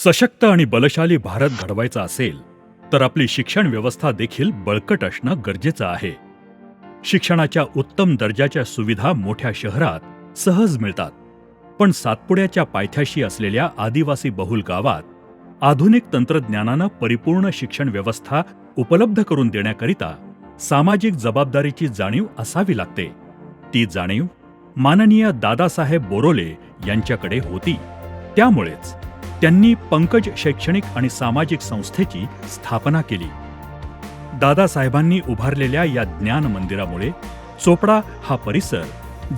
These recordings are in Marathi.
सशक्त आणि बलशाली भारत घडवायचा असेल तर आपली शिक्षण व्यवस्था देखील बळकट असणं गरजेचं आहे. शिक्षणाच्या उत्तम दर्जाच्या सुविधा मोठ्या शहरात सहज मिळतात, पण सातपुड्याच्या पायथ्याशी असलेल्या आदिवासी बहुल गावात आधुनिक तंत्रज्ञानानं परिपूर्ण शिक्षण व्यवस्था उपलब्ध करून देण्याकरिता सामाजिक जबाबदारीची जाणीव असावी लागते. ती जाणीव माननीय दादासाहेब बोरोले यांच्याकडे होती. त्यामुळेच त्यांनी पंकज शैक्षणिक आणि सामाजिक संस्थेची स्थापना केली. दादासाहेबांनी उभारलेल्या या ज्ञान मंदिरामुळे चोपडा हा परिसर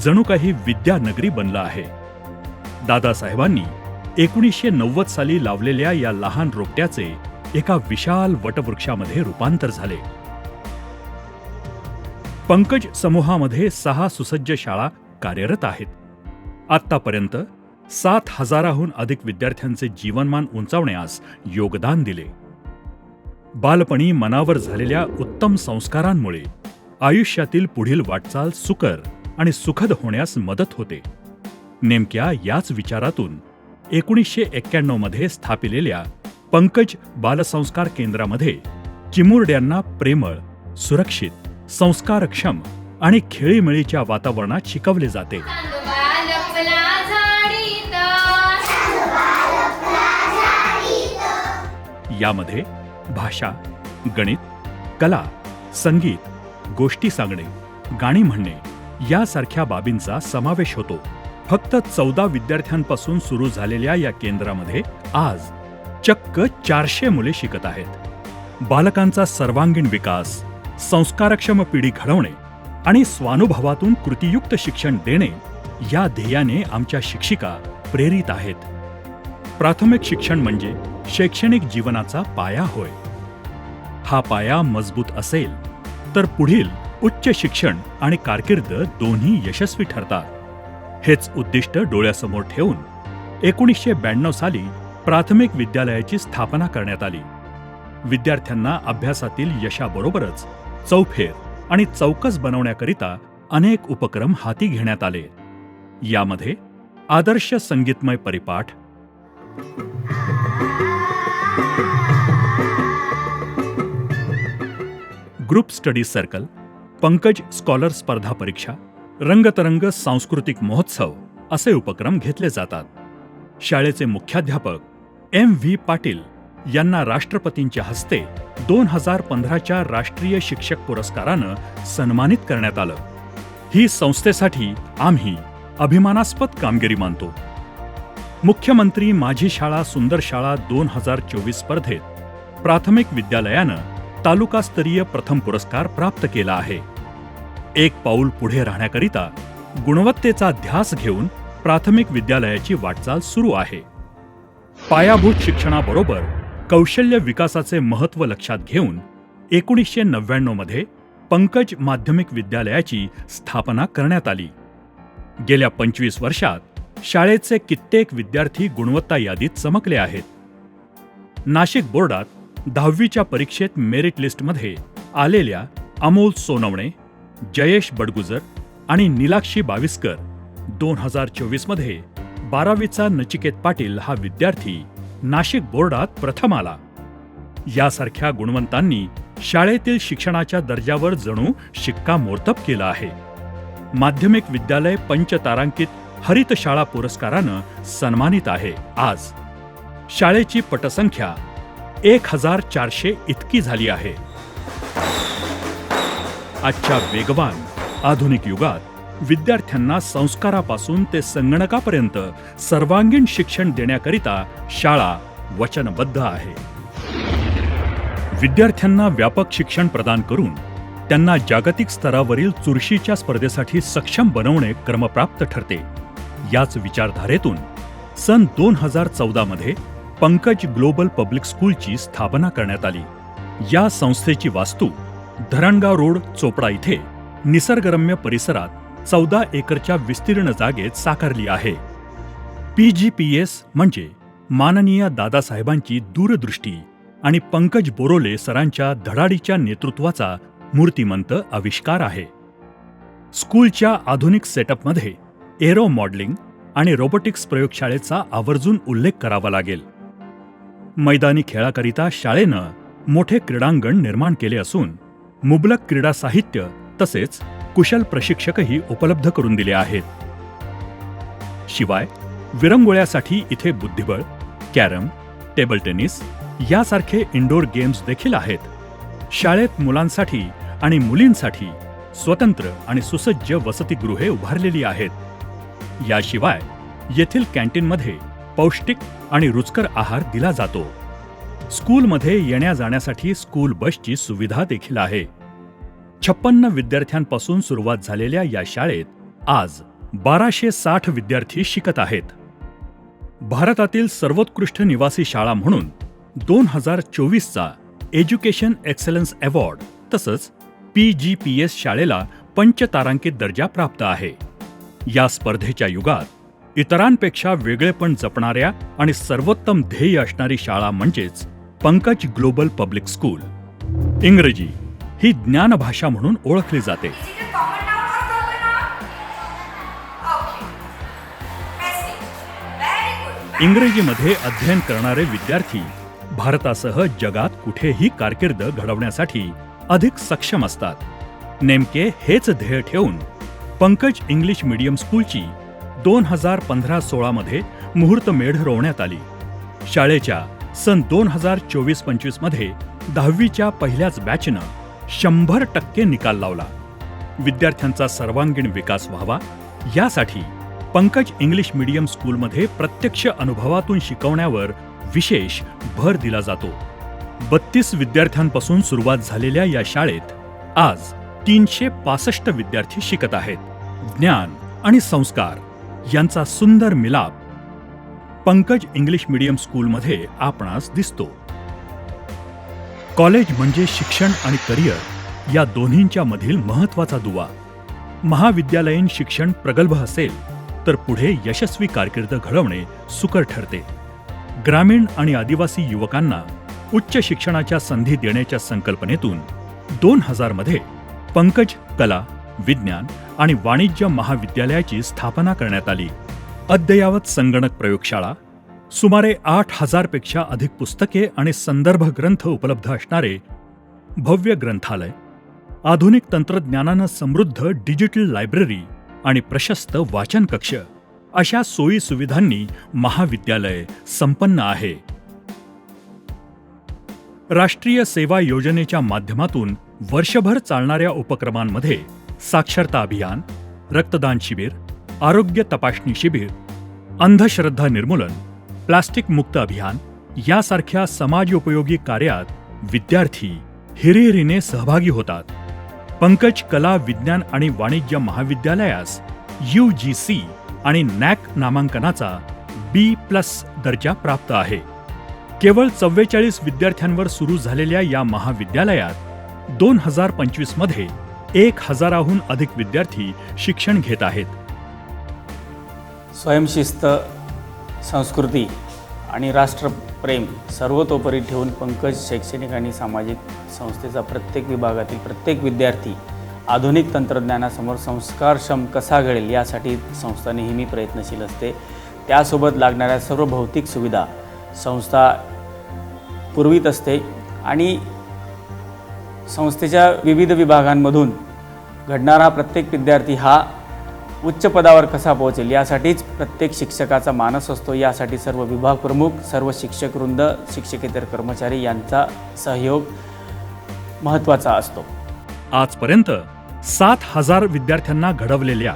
जणू काही विद्यानगरी बनला आहे. दादासाहेबांनी 1990 साली लावलेल्या या लहान रोपट्याचे एका विशाल वटवृक्षामध्ये रूपांतर झाले. पंकज समूहामध्ये 6 सुसज्ज शाळा कार्यरत आहेत. आत्तापर्यंत 7,000हून अधिक विद्यार्थ्यांचे जीवनमान उंचावण्यास योगदान दिले. बालपणी मनावर झालेल्या उत्तम संस्कारांमुळे आयुष्यातील पुढील वाटचाल सुकर आणि सुखद होण्यास मदत होते. नेमक्या याच विचारातून 1991 मध्ये स्थापिलेल्या पंकज बालसंस्कार केंद्रामध्ये चिमुरड्यांना प्रेमळ, सुरक्षित, संस्कारक्षम आणि खेळीमेळीच्या वातावरणात शिकवले जाते. यामध्ये भाषा, गणित, कला, संगीत, गोष्टी सांगणे, गाणी म्हणणे यासारख्या बाबींचा समावेश होतो. फक्त 14 विद्यार्थ्यांपासून सुरू झालेल्या या केंद्रामध्ये आज चक्क 400 मुले शिकत आहेत. बालकांचा सर्वांगीण विकास, संस्कारक्षम पिढी घडवणे आणि स्वानुभवातून कृतीयुक्त शिक्षण देणे या ध्येयाने आमच्या शिक्षिका प्रेरित आहेत. प्राथमिक शिक्षण म्हणजे शैक्षणिक जीवनाचा पाया होय. हा पाया मजबूत असेल तर पुढील उच्च शिक्षण आणि कारकीर्द दोन्ही यशस्वी ठरतात. हेच उद्दिष्ट डोळ्यासमोर ठेवून 1992 साली प्राथमिक विद्यालयाची स्थापना करण्यात आली. विद्यार्थ्यांना अभ्यासातील यशाबरोबरच चौफेर आणि चौकस बनवण्याकरिता अनेक उपक्रम हाती घेण्यात आले. यामध्ये आदर्श संगीतमय परिपाठ, group study circle, Pankaj scholar स्पर्धा परीक्षा, रंगतरंग सांस्कृतिक महोत्सव असे उपक्रम घेतले जातात. शाळेचे मुख्याध्यापक M.V. पाटील यांना राष्ट्रपतींच्या हस्ते 2015च्या राष्ट्रीय शिक्षक पुरस्कारानं सन्मानित करण्यात आलं. ही संस्थेसाठी आम्ही अभिमानास्पद कामगिरी मानतो. मुख्यमंत्री माझी शाळा सुंदर शाळा 2024 स्पर्धेत प्राथमिक विद्यालयानं तालुकास्तरीय प्रथम पुरस्कार प्राप्त केला आहे. एक पाऊल पुढे राहण्याकरिता गुणवत्तेचा ध्यास घेऊन प्राथमिक विद्यालयाची वाटचाल सुरू आहे. पायाभूत शिक्षणाबरोबर कौशल्य विकासाचे महत्त्व लक्षात घेऊन 1999 मध्ये पंकज माध्यमिक विद्यालयाची स्थापना करण्यात आली. गेल्या 25 वर्षात शाळेचे कित्येक विद्यार्थी गुणवत्ता यादीत चमकले आहेत. नाशिक बोर्डात 10वीच्या परीक्षेत मेरिट लिस्टमध्ये आलेल्या अमोल सोनवणे, जयेश बडगुजर आणि नीलाक्षी बाविस्कर 2024 मध्ये 12वीचा नचिकेत पाटील हा विद्यार्थी नाशिक बोर्डात प्रथम आला. यासारख्या गुणवंतांनी शाळेतील शिक्षणाच्या दर्जावर जणू शिक्कामोर्तब केला आहे. माध्यमिक विद्यालय पंचतारांकित हरित शाळा पुरस्कारानं सन्मानित आहे. आज शाळेची पटसंख्या 1400 इतकी झाली आहे. आजच्या वेगवान आधुनिक युगात विद्यार्थ्यांना संस्कारापासून ते संगणकापर्यंत सर्वांगीण शिक्षण देण्याकरिता शाळा वचनबद्ध आहे. विद्यार्थ्यांना व्यापक शिक्षण प्रदान करून त्यांना जागतिक स्तरावरील चुरशीच्या स्पर्धेसाठी सक्षम बनवणे क्रमप्राप्त ठरते. याच विचारधारेतून सन 2014 मध्ये पंकज ग्लोबल पब्लिक स्कूलची स्थापना करण्यात आली. या संस्थेची वास्तू धरणगाव रोड, चोपडा इथे निसर्गरम्य परिसरात 14 एकरच्या विस्तीर्ण जागेत साकारली आहे. PGPS म्हणजे माननीय दादासाहेबांची दूरदृष्टी आणि पंकज बोरोले सरांच्या धडाडीच्या नेतृत्वाचा मूर्तिमंत आविष्कार आहे. स्कूलच्या आधुनिक सेटअपमध्ये एरो मॉडेलिंग आणि रोबोटिक्स प्रयोगशाळेचा आवर्जून उल्लेख करावा लागेल. मैदानी खेळाकरिता शाळेनं मोठे क्रीडांगण निर्माण केले असून मुबलक क्रीडा साहित्य तसेच कुशल प्रशिक्षकही उपलब्ध करून दिले आहेत. शिवाय विरंगुळ्यासाठी इथे बुद्धिबळ, कॅरम, टेबल टेनिस यासारखे इंडोर गेम्स देखील आहेत. शाळेत मुलांसाठी आणि मुलींसाठी स्वतंत्र आणि सुसज्ज वसतिगृहे उभारलेली आहेत. याशिवाय येथील कॅन्टीनमध्ये पौष्टिक आणि रुचकर आहार दिला जातो. स्कूलमध्ये येण्या जाण्यासाठी स्कूल बसची सुविधा देखील आहे. 56 विद्यार्थ्यांपासून सुरुवात झालेल्या या शाळेत आज 1260 विद्यार्थी शिकत आहेत. भारतातील सर्वोत्कृष्ट निवासी शाळा म्हणून 2024चा एज्युकेशन एक्सलन्स अवॉर्ड तसंच PGPS शाळेला पंचतारांकित दर्जा प्राप्त आहे. या स्पर्धेच्या युगात इतरांपेक्षा वेगळेपण जपणाऱ्या आणि सर्वोत्तम ध्येय असणारी शाळा म्हणजेच पंकज ग्लोबल पब्लिक स्कूल. इंग्रजी ही ज्ञानभाषा म्हणून ओळखली जाते. इंग्रजीमध्ये अध्ययन करणारे विद्यार्थी भारतासह जगात कुठेही कारकीर्द घडवण्यासाठी अधिक सक्षम असतात. नेमके हेच ध्येय ठेवून पंकज इंग्लिश मीडियम स्कूलची 2015-16 मध्ये मुहूर्तमेढ रोवण्यात आली. शाळेच्या सन 2024-25 मध्ये 10वीच्या पहिल्याच बॅचनं 100% निकाल लावला. विद्यार्थ्यांचा सर्वांगीण विकास व्हावा यासाठी पंकज इंग्लिश मीडियम स्कूलमध्ये प्रत्यक्ष अनुभवातून शिकवण्यावर विशेष भर दिला जातो. 32 विद्यार्थ्यांपासून सुरुवात झालेल्या या शाळेत आज 365 विद्यार्थी शिकत आहेत. ज्ञान आणि संस्कार यांचा सुंदर मिलाप पंकज इंग्लिश मीडियम स्कूलमध्ये आपणास दिसतो. कॉलेज म्हणजे शिक्षण आणि करिअर या दोन्हींच्या मधील महत्वाचा दुवा. महाविद्यालयीन शिक्षण प्रगल्भ असेल तर पुढे यशस्वी कारकीर्द घडवणे सुकर ठरते. ग्रामीण आणि आदिवासी युवकांना उच्च शिक्षणाच्या संधी देण्याच्या संकल्पनेतून 2000 मध्ये पंकज कला, विज्ञान आणि वाणिज्य महाविद्यालयाची स्थापना करण्यात आली. अद्ययावत संगणक प्रयोगशाळा, सुमारे 8000 पेक्षा अधिक पुस्तके आणि संदर्भ ग्रंथ उपलब्ध असणारे भव्य ग्रंथालय, आधुनिक तंत्रज्ञानानं समृद्ध डिजिटल लायब्ररी आणि प्रशस्त वाचन कक्ष अशा सोयी सुविधांनी महाविद्यालय संपन्न आहे. राष्ट्रीय सेवा योजनेच्या माध्यमातून वर्षभर चालणाऱ्या उपक्रमांमध्ये साक्षरता अभियान, रक्तदान शिबिर, आरोग्य तपासणी शिबिर, अंधश्रद्धा निर्मूलन, प्लास्टिक मुक्त अभियान यासारख्या समाजोपयोगी कार्यात विद्यार्थी हिरिरीने सहभागी होतात. पंकज कला, विज्ञान आणि वाणिज्य महाविद्यालयास UGC आणि NAC नामांकनाचा B+ दर्जा प्राप्त आहे. केवळ 44 विद्यार्थ्यांवर सुरू झालेल्या या महाविद्यालयात 2025 मध्ये 1000हून अधिक विद्यार्थी शिक्षण घेत आहेत. स्वयंशिस्त, संस्कृती आणि राष्ट्रप्रेम सर्वतोपरी ठेवून पंकज शैक्षणिक आणि सामाजिक संस्थेचा प्रत्येक विभागातील प्रत्येक विद्यार्थी आधुनिक तंत्रज्ञानासमोर संस्कारक्षम कसा घडेल यासाठी संस्था नेहमी प्रयत्नशील असते. त्यासोबत लागणाऱ्या सर्व भौतिक सुविधा संस्था पुरवीत असते आणि संस्थेच्या विविध विभागांमधून घडणारा प्रत्येक विद्यार्थी हा उच्च पदावर कसा पोहोचेल यासाठीच प्रत्येक शिक्षकाचा मानस असतो. यासाठी सर्व विभाग प्रमुख, सर्व शिक्षकवृंद, शिक्षकेतर कर्मचारी यांचा सहयोग महत्त्वाचा असतो. आजपर्यंत 7000 विद्यार्थ्यांना घडवलेल्या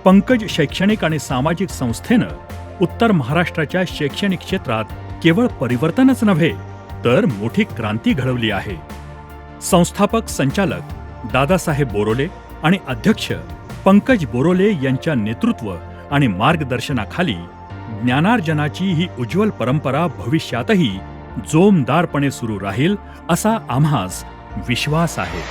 पंकज शैक्षणिक आणि सामाजिक संस्थेनं उत्तर महाराष्ट्राच्या शैक्षणिक क्षेत्रात केवळ परिवर्तनच नव्हे तर मोठी क्रांती घडवली आहे. संस्थापक संचालक दादासाहेब बोरोले आणि अध्यक्ष पंकज बोरोले यांच्या नेतृत्व आणि मार्गदर्शनाखाली ज्ञानार्जनाची ही उज्ज्वल परंपरा भविष्यातही जोमदारपणे सुरू राहील असा आम्हास विश्वास आहे.